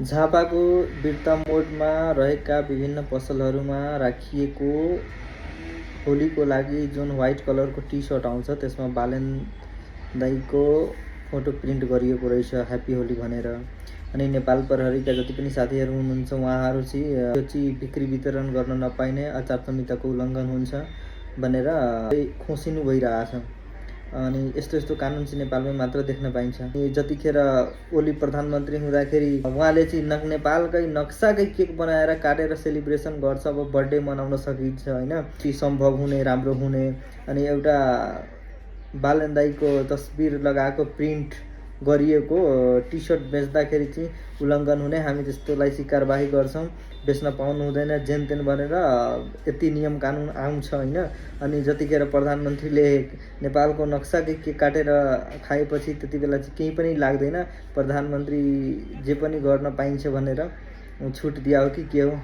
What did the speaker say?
झापाको वीरता मोडमा रहेका विभिन्न पसलहरूमा राखिएको होलीको लागि जुन व्हाइट कलरको टी सर्ट आउँछ त्यसमा बालेन दाईको फोटो प्रिन्ट गरिएको रहेछ ह्याप्पी होली भनेर। अनि नेपाल प्रहरीका जति पनि साथीहरू हुनुहुन्छ उहाँहरू चाहिँ बिक्री वितरण गर्न नपाइने आचार संहिताको उल्लङ्घन हुन्छ भनेर खोसिनु भइरहेछ। अनि यस्तो कानुन चाहिँ नेपालमै मात्र देख्न पाइन्छ। जतिखेर ओली प्रधानमन्त्री हुँदाखेरि उहाँले चाहिँ नेपालकै नक्साकै केक बनाएर काटेर सेलिब्रेसन गर्छ। अब बर्थडे मनाउन सकिन्छ होइन, ती सम्भव हुने राम्रो हुने। अनि एउटा बालेन दाईको तस्बिर लगाएको प्रिन्ट गरिएको टी सर्ट बेच्दाखेरि चाहिँ उल्लङ्घन हुने, हामी त्यस्तोलाई चाहिँ कारबाही गर्छौँ, बेच्न पाउनु हुँदैन जेन तेन भनेर यति नियम कानुन आउँछ होइन। अनि जतिखेर प्रधानमन्त्रीले नेपालको नक्साकै केक काटेर खाएपछि त्यति बेला चाहिँ केही पनि लाग्दैन, प्रधानमन्त्री जे पनि गर्न पाइन्छ भनेर छुट दिया हो कि के हो।